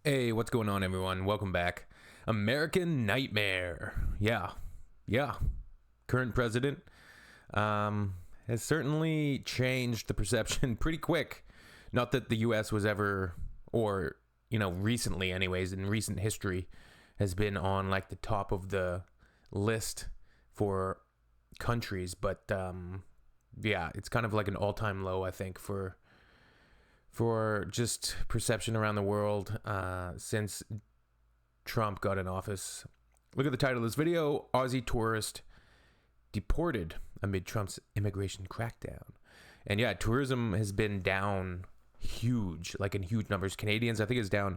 Hey, what's going on, everyone? Welcome back. American Nightmare. Yeah. Current president has certainly changed the perception pretty quick. Not that the U.S. was ever, or, recently anyways, in recent history, has been on like the top of the list for countries. But yeah, it's kind of like an all-time low, I think, for just perception around the world since Trump got in office. Look at the title of this video: Aussie tourist deported amid Trump's immigration crackdown. And yeah, tourism has been down huge, like in huge numbers. Canadians, I think, is down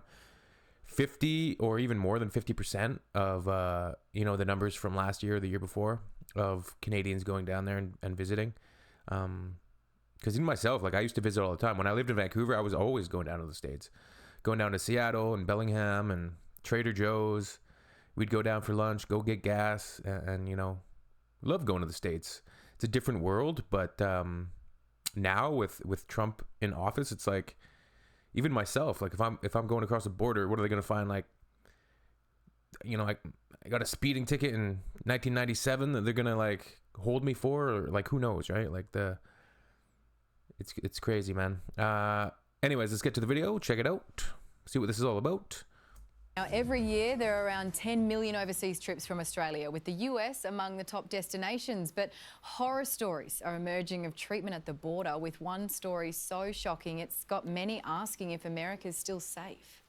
50 or even more than 50% of the numbers from last year or the year before of Canadians going down there and visiting. Because even myself, like, I used to visit all the time. When I lived in Vancouver, I was always going down to the States. Going down to Seattle and Bellingham and Trader Joe's. We'd go down for lunch, go get gas, and love going to the States. It's a different world, but now with Trump in office, it's like, even myself, like, if I'm going across the border, what are they going to find? Like, I got a speeding ticket in 1997 that they're going to, like, hold me for, or, like, who knows, right? Like, It's crazy, man. Anyways, let's get to the video. Check it out. See what this is all about. Now, every year there are around 10 million overseas trips from Australia, with the US among the top destinations. But horror stories are emerging of treatment at the border, with one story so shocking it's got many asking if America's still safe.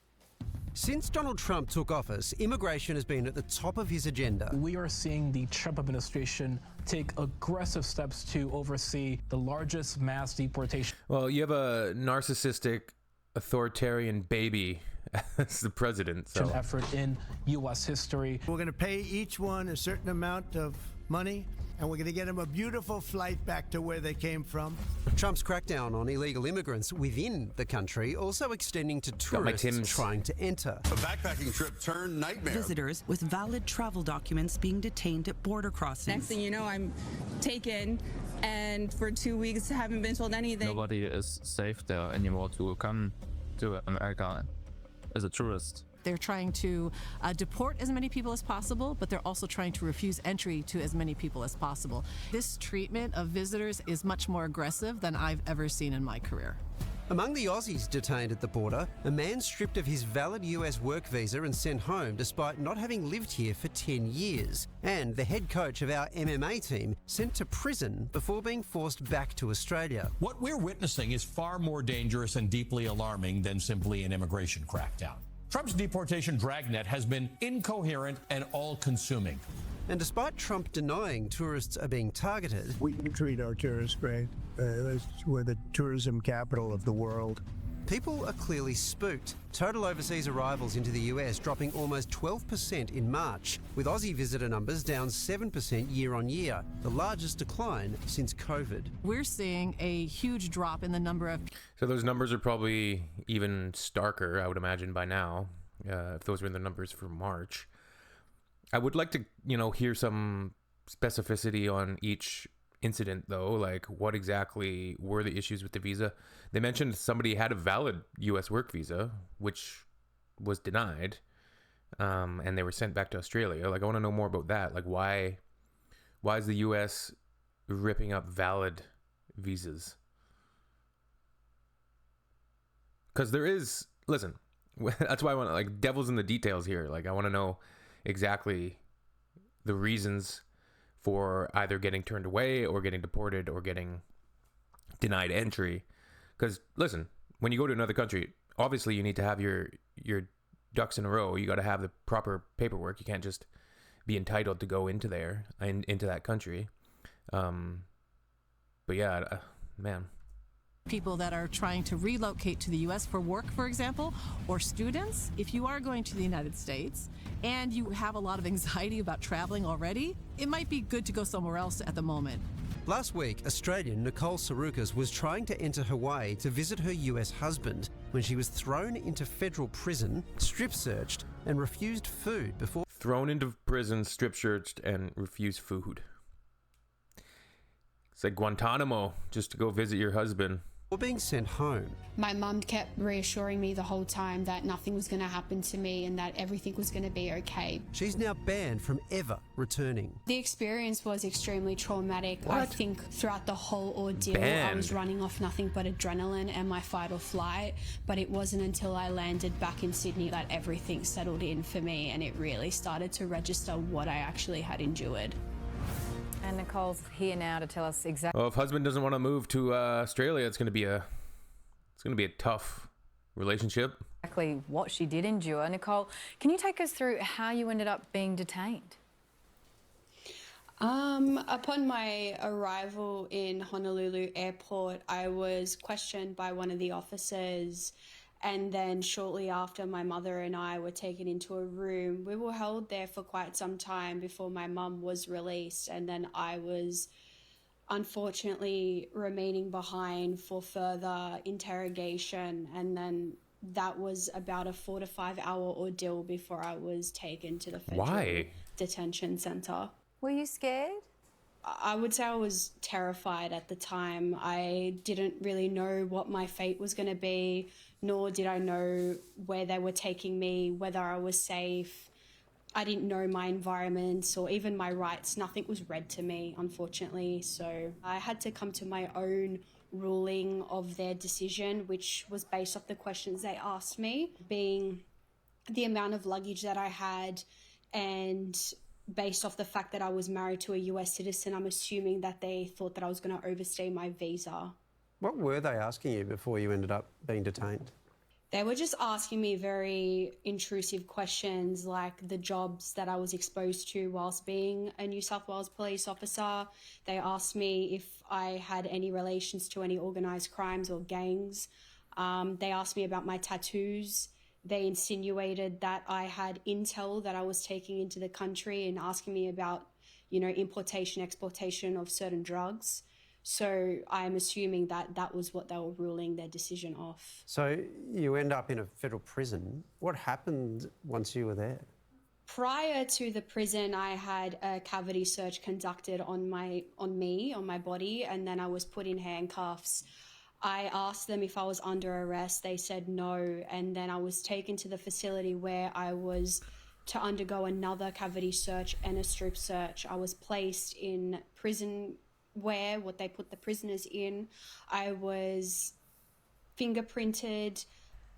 Since Donald Trump took office, immigration has been at the top of his agenda. We are seeing the Trump administration take aggressive steps to oversee the largest mass deportation. Well, you have a narcissistic, authoritarian baby as the president. So. Effort in U.S. history. We're going to pay each one a certain amount of money, and we're going to get them a beautiful flight back to where they came from. Trump's crackdown on illegal immigrants within the country also extending to tourists trying to enter. A backpacking trip turned nightmare. Visitors with valid travel documents being detained at border crossings. Next thing you know, I'm taken, and for 2 weeks haven't been told anything. Nobody is safe there anymore to come to America as a tourist. They're trying to deport as many people as possible, but they're also trying to refuse entry to as many people as possible. This treatment of visitors is much more aggressive than I've ever seen in my career. Among the Aussies detained at the border, a man stripped of his valid US work visa and sent home despite not having lived here for 10 years. And the head coach of our MMA team sent to prison before being forced back to Australia. What we're witnessing is far more dangerous and deeply alarming than simply an immigration crackdown. Trump's deportation dragnet has been incoherent and all-consuming. And despite Trump denying tourists are being targeted, We treat our tourists great. We're the tourism capital of the world. people are clearly spooked. Total overseas arrivals into the US dropping almost 12% in March, with Aussie visitor numbers down 7% year on year, the largest decline since COVID. We're seeing a huge drop in the number of... So those numbers are probably even starker, I would imagine, by now, if those were the numbers for March. I would like to, hear some specificity on each incident, though. Like, what exactly were the issues with the visa? They mentioned somebody had a valid U.S. work visa, which was denied, and they were sent back to Australia. Like, I want to know more about that. Like, why is the U.S. ripping up valid visas? Because there is, listen, that's why I want to, like, devil's in the details here. Like, I want to know exactly the reasons for either getting turned away or getting deported or getting denied entry. Because, listen, when you go to another country, obviously you need to have your ducks in a row. You got to have the proper paperwork. You can't just be entitled to go into there and into that country. But yeah, man. People that are trying to relocate to the U.S. for work, for example, or students. If you are going to the United States and you have a lot of anxiety about traveling already, it might be good to go somewhere else at the moment. Last week, Australian Nicole Saroukos was trying to enter Hawaii to visit her US husband when she was thrown into federal prison, strip-searched, and refused food before... Thrown into prison, strip-searched, and refused food. It's like Guantanamo, just to go visit your husband. or being sent home. My mum kept reassuring me the whole time that nothing was going to happen to me and that everything was going to be okay. She's now banned from ever returning. The experience was extremely traumatic. What? I think throughout the whole ordeal, I was running off nothing but adrenaline and my fight or flight, but it wasn't until I landed back in Sydney that everything settled in for me and it really started to register what I actually had endured. And Nicole's here now to tell us exactly. Well, if husband doesn't want to move to Australia, it's going to be a tough relationship. Exactly what she did endure. Nicole, can you take us through how you ended up being detained? Upon my arrival in Honolulu airport, I was questioned by one of the officers, and then shortly after, my mother and I were taken into a room. We were held there for quite some time before my mum was released, and then I was unfortunately remaining behind for further interrogation, and then that was about a 4 to 5 hour ordeal before I was taken to the federal detention centre. Were you scared? I would say I was terrified at the time. I didn't really know what my fate was going to be, nor did I know where they were taking me, whether I was safe. I didn't know my environment or even my rights. Nothing was read to me, unfortunately. So I had to come to my own ruling of their decision, which was based off the questions they asked me, being the amount of luggage that I had, and based off the fact that I was married to a US citizen, I'm assuming that they thought that I was going to overstay my visa. What were they asking you before you ended up being detained? They were just asking me very intrusive questions, like the jobs that I was exposed to whilst being a New South Wales police officer. They asked me if I had any relations to any organised crimes or gangs. They asked me about my tattoos. They insinuated that I had intel that I was taking into the country and asking me about, importation, exportation of certain drugs. So I'm assuming that that was what they were ruling their decision off. So you end up in a federal prison. What happened once you were there? Prior to the prison, I had a cavity search conducted on my body, and then I was put in handcuffs. I asked them if I was under arrest. They said no, and then I was taken to the facility where I was to undergo another cavity search and a strip search. I was placed in prison wear, what they put the prisoners in. I was fingerprinted,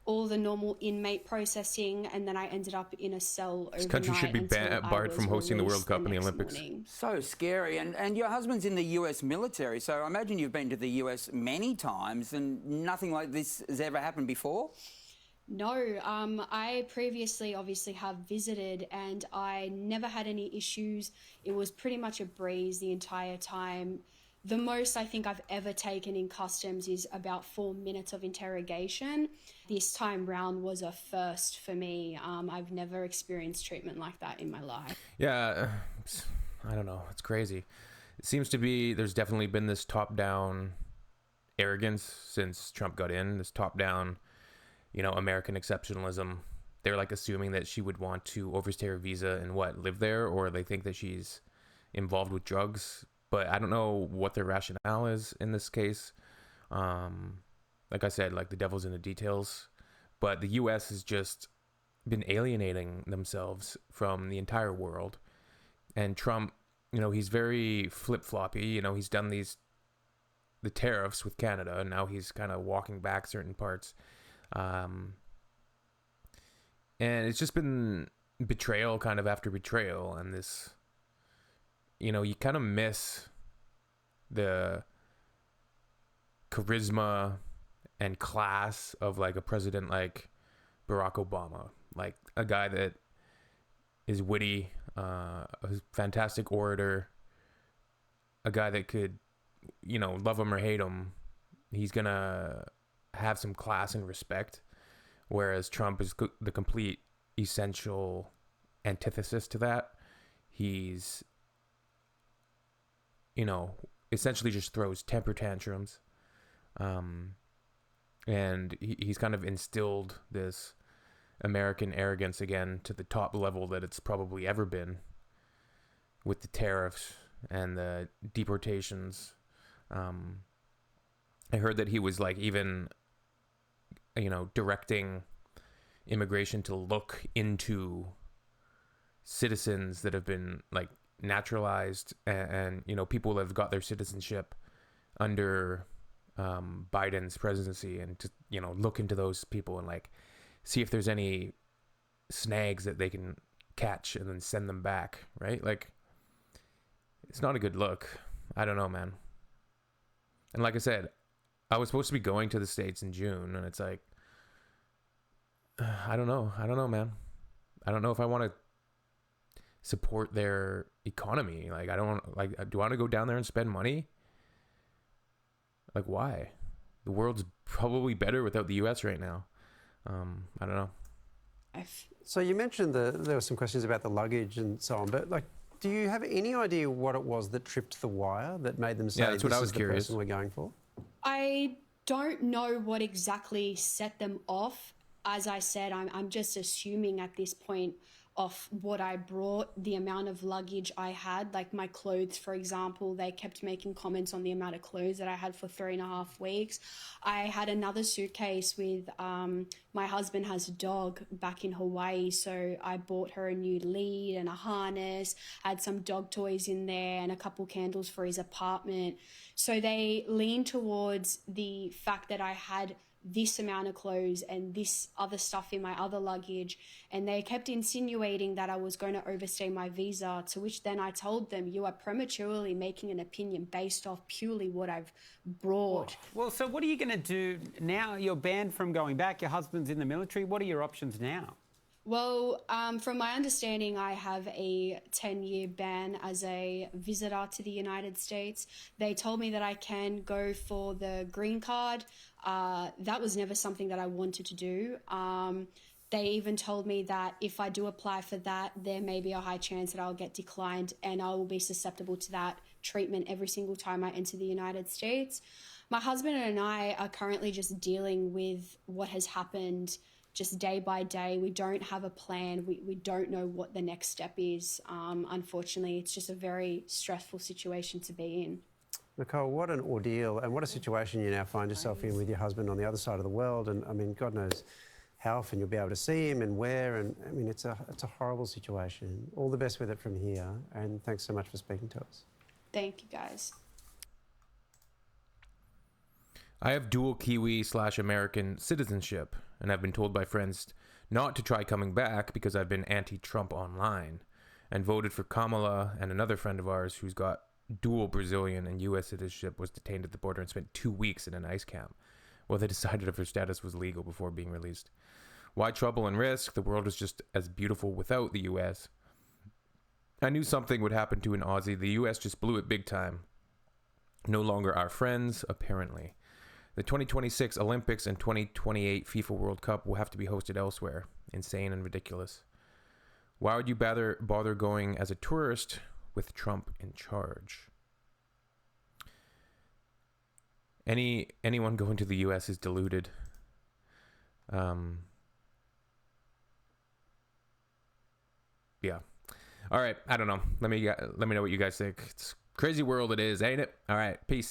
all the normal inmate processing, and then I ended up in a cell overnight. This country should be barred from hosting the World Cup and the Olympics. Morning. So scary. And your husband's in the US military, so I imagine you've been to the US many times and nothing like this has ever happened before? No, I previously obviously have visited and I never had any issues. It was pretty much a breeze the entire time. The most I think I've ever taken in customs is about 4 minutes of interrogation. This time round was a first for me. I've never experienced treatment like that in my life. Yeah, I don't know. It's crazy. It seems to be there's definitely been this top-down arrogance since Trump got in, this top-down, American exceptionalism. They're like assuming that she would want to overstay her visa and live there, or they think that she's involved with drugs. But I don't know what their rationale is in this case. Like I said, the devil's in the details. But the U.S. has just been alienating themselves from the entire world. And Trump, he's very flip-floppy. He's done the tariffs with Canada, and now he's kind of walking back certain parts. And it's just been betrayal kind of after betrayal, and this, you kind of miss the charisma and class of a president like Barack Obama, like a guy that is witty, a fantastic orator, a guy that could, love him or hate him, he's gonna have some class and respect, whereas Trump is the complete essential antithesis to that. He's, essentially just throws temper tantrums, and he's kind of instilled this American arrogance again to the top level that it's probably ever been, with the tariffs and the deportations. I heard that he was like even, directing immigration to look into citizens that have been like naturalized and people that have got their citizenship under Biden's presidency, and to look into those people and like see if there's any snags that they can catch and then send them back, right? Like, it's not a good look. I don't know, man. And like I said, I was supposed to be going to the States in June, and it's like, I don't know, man. I don't know if I want to support their economy. Like, I don't like, do I want to go down there and spend money? Like, why? The world's probably better without the US right now. I don't know. So you mentioned there were some questions about the luggage and so on, but like, do you have any idea what it was that tripped the wire that made them say, that's what I was is the curious. person we're going for? I don't know what exactly set them off. As I said, I'm just assuming at this point off what I brought, the amount of luggage I had, like my clothes, for example. They kept making comments on the amount of clothes that I had for 3.5 weeks. I had another suitcase with, my husband has a dog back in Hawaii, so I bought her a new lead and a harness. I had some dog toys in there and a couple candles for his apartment. So they leaned towards the fact that I had this amount of clothes and this other stuff in my other luggage, and they kept insinuating that I was going to overstay my visa, to which then I told them, you are prematurely making an opinion based off purely what I've brought. Well, so what are you going to do now? You're banned from going back. Your husband's in the military. What are your options now? Well, from my understanding, I have a 10-year ban as a visitor to the United States. They told me that I can go for the green card. That was never something that I wanted to do. They even told me that if I do apply for that, there may be a high chance that I'll get declined, and I will be susceptible to that treatment every single time I enter the United States. My husband and I are currently just dealing with what has happened just day by day. We don't have a plan. We don't know what the next step is. Unfortunately, it's just a very stressful situation to be in. Nicole, what an ordeal, and what a situation you now find yourself in with your husband on the other side of the world. And I mean, God knows how often you'll be able to see him and where. And I mean, it's a horrible situation. All the best with it from here. And thanks so much for speaking to us. Thank you, guys. I have dual Kiwi/American citizenship, and I've been told by friends not to try coming back because I've been anti-Trump online and voted for Kamala, and another friend of ours who's got dual Brazilian and U.S. citizenship was detained at the border and spent 2 weeks in an ICE camp while they decided if her status was legal before being released. Why trouble and risk? The world is just as beautiful without the U.S. I knew something would happen to an Aussie. The U.S. just blew it big time. No longer our friends, apparently. The 2026 Olympics and 2028 FIFA World Cup will have to be hosted elsewhere. Insane and ridiculous. Why would you bother going as a tourist with Trump in charge? Anyone going to the U.S. is deluded. Yeah. All right. I don't know. Let me know what you guys think. It's a crazy world it is, ain't it? All right. Peace.